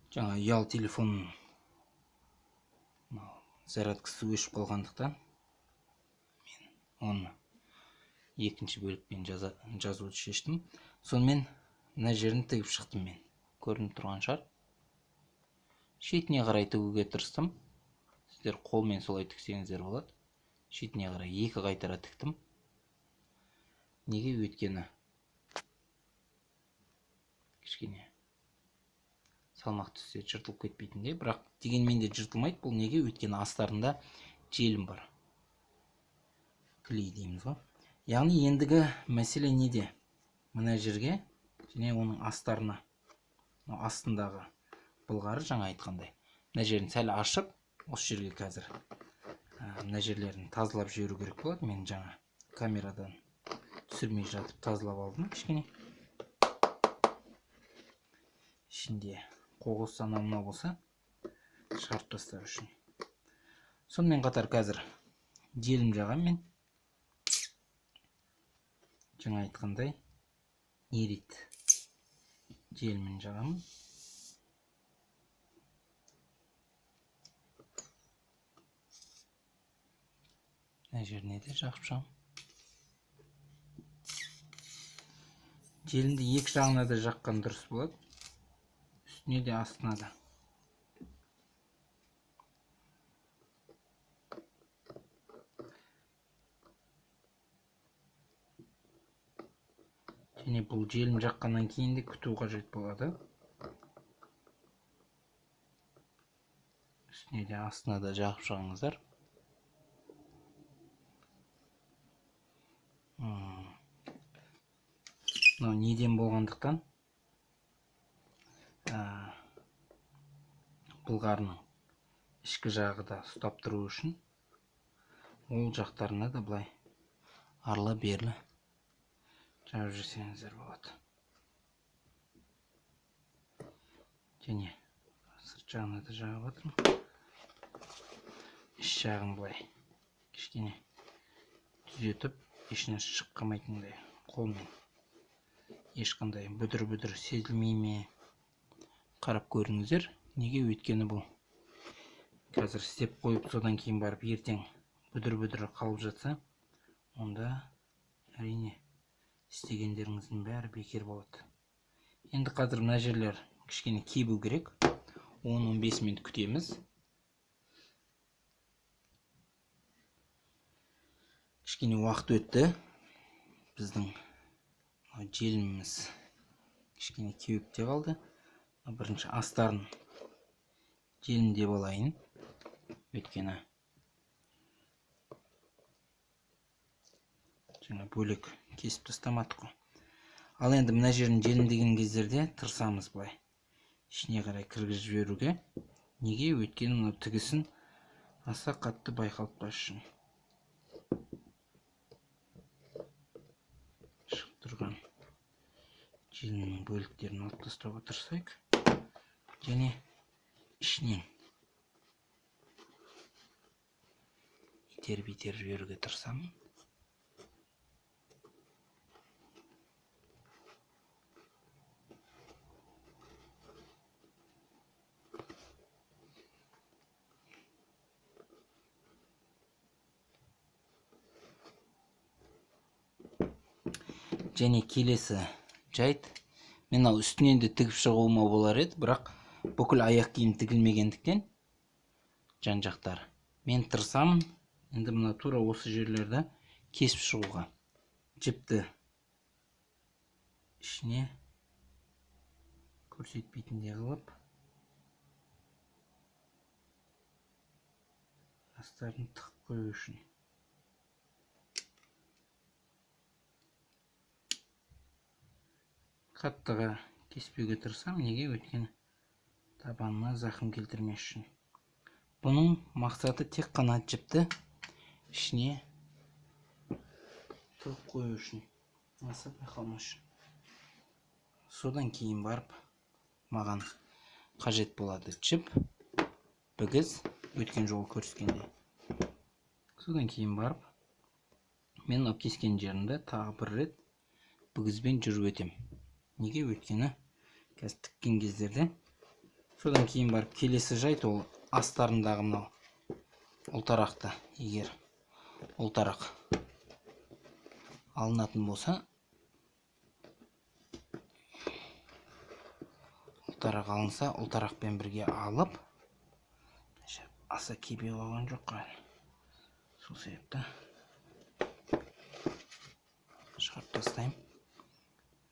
Жаңа ұялы телефонның зарядкасы өшіп қалғандықтан мен оны екінші бөлікпен жазуды шештім. Сонымен мына жерін тігіп шықтым мен. Көрініп тұрған шығар. Шетіне қарай тігуге тырыстым. Сіздер қолмен солай тіксеңіздер болады. Шетіне қарай екі қайтара тіктім. Неге? Өйткені кішкене салмақ түссе жыртылып кетпейтіндей, бірақ дегенмен де жыртылмайды. Бұл неге? Өйткені астарында желім бар. Клей дейміз ғой. Яғни ендігі мәселе неде? Мына жерге және оның астарына, астындағы былғары жаңа айтқандай. Мына жерін сәл ашып, осы жерге қазір мына жерлерін тазалап жіберу керек болады. Мен жаңа камерадан түсірмей жатып тазалап алдым кішкене. Ішінде қоқыс анау болса шығарып тастау үшін. Сонымен қатар қазір желім жағам мен. Жаңа айтқандай нерит желімін жағамын. Мына жеріне де жағып шығамын. Желімді екі жағына да жаққан дұрыс болады. Үстіне де астына да. Және бұл желім жаққаннан кейін де күту қажет болады. Үстіне де астына да жағып шығыңыздар. Мынау неден болғандықтан былғарының ішкі жағы да ұстап тұру үшін ол жақтарына да былай арла берлі жағып жүрсеңіздер болады. Және сырт жағына да жағып жатырмын. Іш жағын былай кішкене түзетіп, ешнәрсе шығып қалмайтындай қолмен ешқандай бүдір-бүдір сезілмей ме қарап көріңіздер. Неге? Өйткені бұл қазір істеп қойып, содан кейін барып ертең бүдір-бүдір қалып жатса, онда әрине істегендеріңіздің бәрі бекер болады. Енді қазір мына жерлер кішкене кебу керек. 10-15 минут күтеміз. Кішкене уақыт өтті. Біздің желіміміз кішкене кеуіпте қалды. Бірінші астарын желімдеп алайын. Өйткені жаңа бөлек кесіп тастамадық қой. Ал енді мына жерін желімдеген кездерде тырысамыз былай ішіне қарай кіргізіп жіберуге. Неге? Өйткені мынау тігісін аса қатты байқалтпас үшін. Шығып тұрған желімнің бөліктерін алып тастауға тырысайық. Және ішінен итеріп жіберуге тырысамын. Және келесі жайт, мен үстінен де тігіп шығуыма болар еді, бірақ бүкіл аяқ киім тігілмегендіктен жан жақтар мен тырысамын. Енді мына тура осы жерлерді кесіп шығуға. Жіпті ішіне көрсетпейтіндей қылып астарын тығып қою үшін. Қаттыға кеспеуге тырысамын. Неге? Өйткені табанына зақым келтірмес үшін. Бұның мақсаты тек қана жіпті ішіне тығып қою үшін. Аса байқалмас үшін. Содан кейін барып маған қажет болады жіп, бігіз, өткен жолы көріскенде. Содан кейін барып мен кескен жерінде тағы бір рет бігізбен жүріп өтем. Неге? Өйткені қазір тіккен кездерде Содан кейін барып келесі жайт ол астарындағы мынау ұлтарақты. Егер ұлтарақ алынатын болса, ұлтарақ алынса, ұлтарақпен бірге алып, аса кебе қойған жоқ қой. Сол себепті шығарып тастаймын.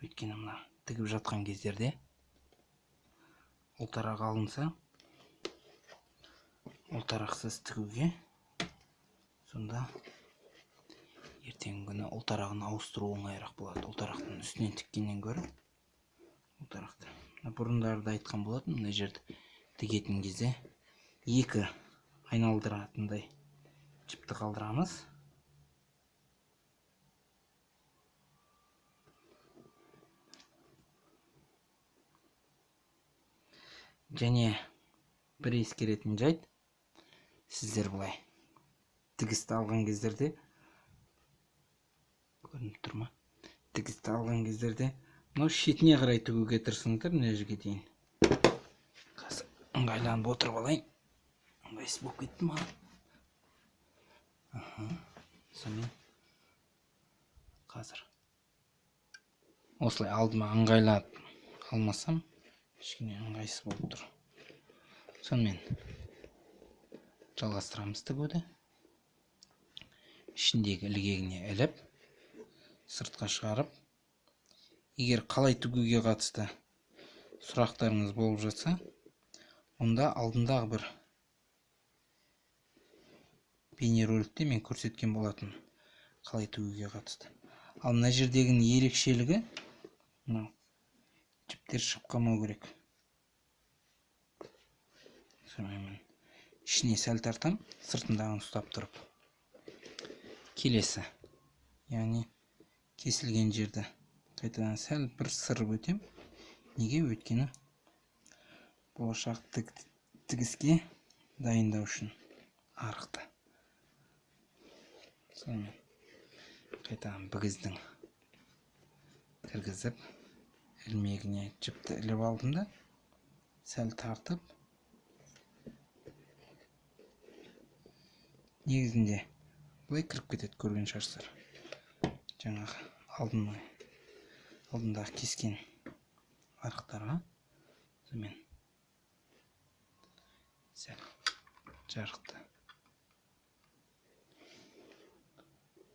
Өйткені мына тігіп жатқан кездерде ұлтарақ алынса, ұлтарақсыз тігуге, сонда ертеңгі күні ұлтарағын ауыстыру оңайырақ болады. Ұлтарақтың үстінен тіккеннен гөрі ұлтарақты. Бұрындарда айтқан болатын, мына жерді тігетін кезде екі айналдыратындай жіпті қалдырамыз. Және бір ескеретін жайт, сіздер былай тігісті алған кездерде, көрініп тұр ма? Тігісті алған кездерде мынау шетіне қарай тігуге тырысыңыздар, мына жерге дейін. Қазір ыңғайланып отырып алайын. Ыңғайсыз болып кетті маған. Сонымен қазір осылай алдыма ыңғайлап алмасам, кішкене ыңғайсыз болып тұр. Сонымен жалғастырамыз тігуді. Ішіндегі ілгегіне іліп, сыртқа шығарып, егер қалай тігуге қатысты сұрақтарыңыз болып жатса, онда алдындағы бір бейнероликте мен көрсеткен болатын қалай тігуге қатысты. Ал мына жердегінің ерекшелігі, мынау жіптер шығып қалмау керек. Сонымен ішіне сәл тартам, сыртындағын ұстап тұрып. Келесі, яғни кесілген жерді қайтадан сәл бір сырып өтем. Неге? Өйткені болашақ тігіске дайындау үшін арықты. Сонымен қайтадан бігіздің кіргізіп, ілмегіне жіпті іліп алдым да, сәл тартып, негізінде бұлай кіріп кетеді, көрген шығарсыздар. Жаңағы алдындағы кескен арықтарға сонымен сәл жарықты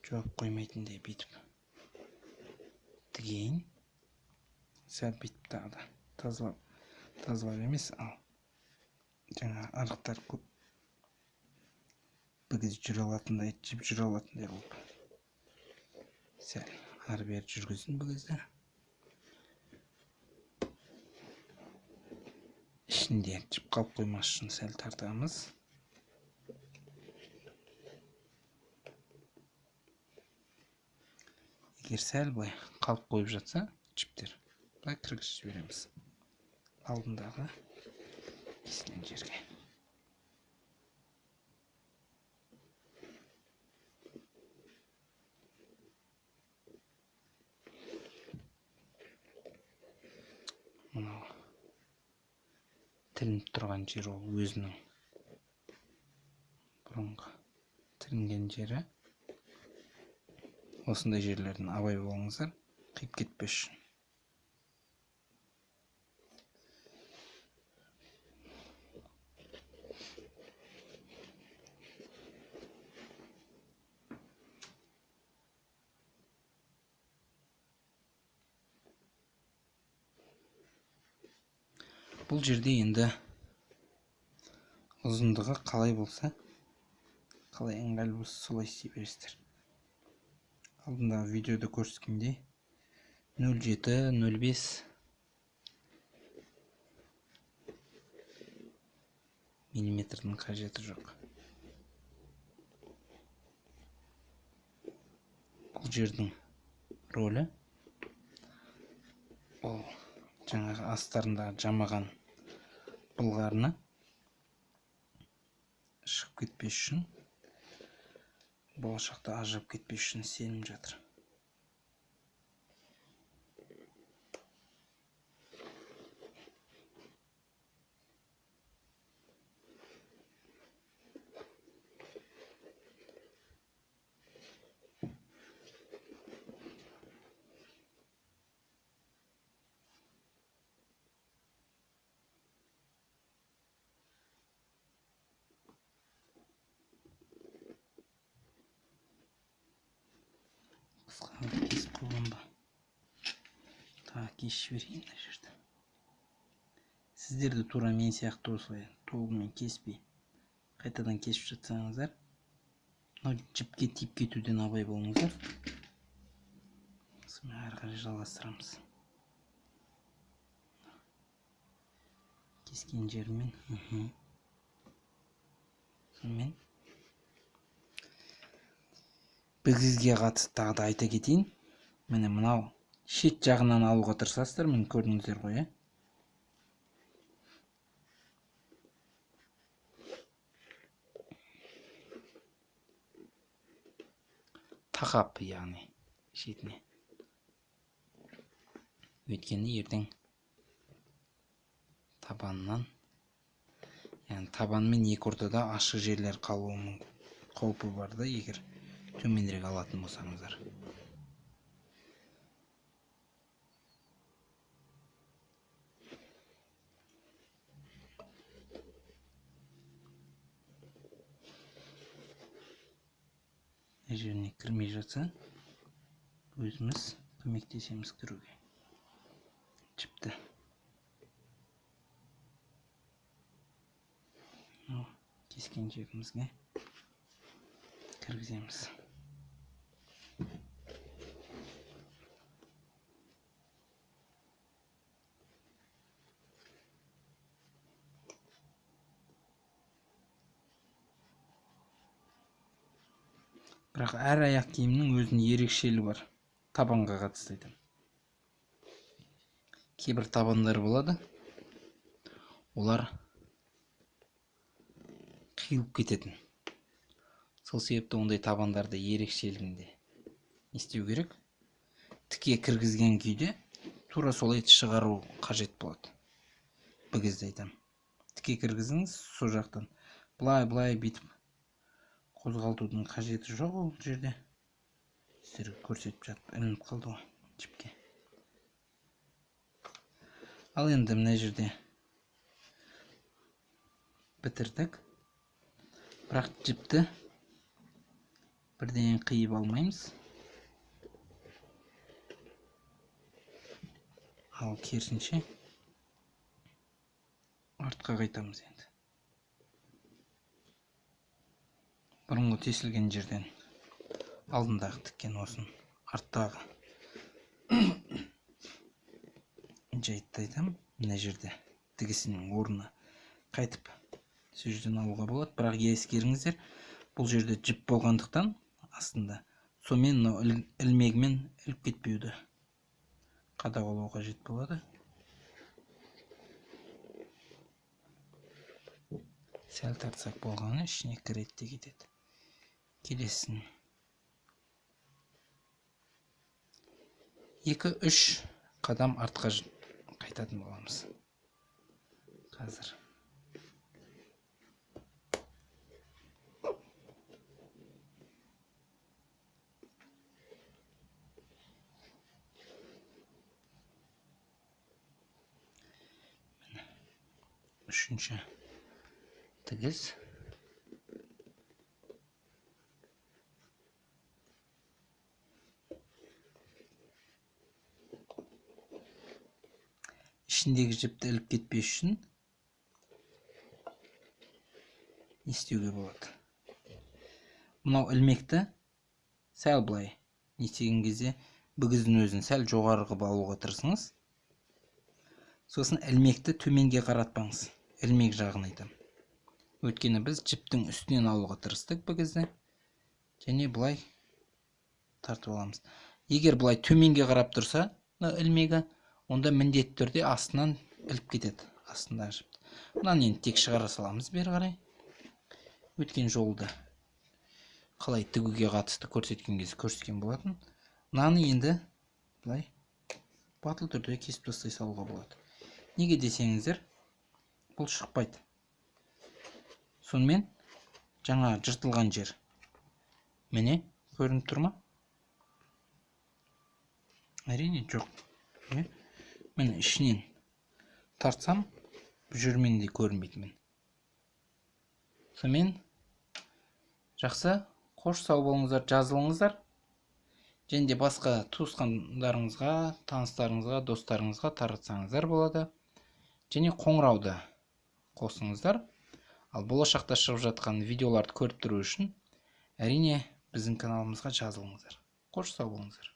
жауап қоймайтындай бүйтіп тігейін. Сәл бүйтіп тағы да тазалап емес, ал жаңа арықтар көп бігіз жүре алатындай, жіп жүре алатындай болып сәл ары бері жүргізін бігізді. Ішінде жіп қалып қоймас үшін сәл тартамыз. Егер сәл былай қалып қойып жатса, жіптер былай кіргізіп жібереміз алдындағы кесілген жерге. Мынау тілініп тұрған жер ол өзінің бұрынғы тілінген жері. Осындай жерлерден абай болыңыздар, қиып кетпес үшін. Бұл жерде енді ұзындығы қалай болса, қалай ыңғайлы болса, солай істей бересіздер. Алдындағы видеода көрсеткендей 0,7-0,5 миллиметрдің қажеті жоқ. Бұл жердің рөлі ол жаңағы астарындағы жамаған былғарыны шығып кетпес үшін, болашақта ажырап кетпес үшін сенім жатыр. қылған ба? Так, кесіп жіберейін мына жерді. Сіздерді тура мен сияқты осылай толығымен кеспей қайтадан кесіп жатсаңыздар, мынау жіпке тиіп кетуден абай болыңыздар. Сонымен ары қарай жалғастырамыз. Кескен жермен. Сонымен бігізге қатысты тағы да айта кетейін. Міне мынау шет жағынан алуға тырысасыздар, міне көрдіңіздер ғой, тақап, яғни шетіне. Өйткені ертең табанынан, яғни табанмен екі ортада ашық жерлер қалуының қаупі бар да, егер төменірек алатын болсаңыздар. Жеріне кірмей жатса, өзіміз көмектесеміз кіруге. Жіпті. Кескен жерімізге кіргіземіз. Бірақ әр аяқ киімнің өзінің ерекшелігі бар. Табанға қатысты айтамын. Кейбір табандар болады. Олар қиылып кететін. Сол себепті ондай табандарды ерекшелігінде не істеу керек? Тіке кіргізген күйде тура солай шығару қажет болады. Бігізді айтамын. Тіке кіргізіңіз, сол жақтан былай битіп қозғалтудың қажеті жоқ ол жерде. Сіздерге көрсетіп жатып, ілініп қалды ғой жіпке. Ал енді мына жерде бітірдік. Бірақ жіпті бірден қиып алмаймыз. Ал керісінше артқа қайтамыз енді. Бұрынғы тесілген жерден алдындағы тіккен осын арттағы жайтты айтамын. Мына жерде тігісінің орны қайтып сол жерден алуға болады. Бірақ ескеріңіздер, бұл жерде жіп болғандықтан астында сонымен ілмегімен іліп кетпеуді қадағалау қажет болады. Сәл тартсақ болғаны ішіне кіреді де кетеді. Келесін 2-3 қадам артқа қайтатын боламыз. Қазір үшінші тігіс. Ішіндегі жіпті іліп кетпес үшін не істеуге болады? Мынау ілмекті сәл былай не істеген кезде бүгіздің өзін сәл жоғары қылып алуға тырысыңыз. Сосын ілмекті төменге қаратпаңыз. Ілмек жағын айтамын. Өйткені біз жіптің үстінен алуға тырыстық бүгізді. Және былай тартып аламыз. Егер былай төменге қарап тұрса, ілмегі, онда міндетті түрде астынан іліп кетеді. Астындағы жіпті. Мынаны енді тек шығара саламыз бері қарай. Өткен жолда қалай тігуге қатысты көрсеткен кезде көрсеткен болатын. Мынаны енді былай батыл түрде кесіп тастай салуға болады. Неге десеңіздер, бұл шықпайды. Сонымен жаңа жыртылған жер міне көрініп тұр ма? Әрине жоқ. Міне ішінен тартсам жүрмен де көрінбейді. Сонымен жақсы, қош сау болыңыздар, жазылыңыздар. және де басқа туысқандарыңызға, таныстарыңызға, достарыңызға таратсаңыздар болады. Және қоңырауды қосыңыздар. Ал болашақта шығып жатқан видеоларды көріп тұру үшін әрине біздің каналымызға жазылыңыздар. Қош сау болыңыздар.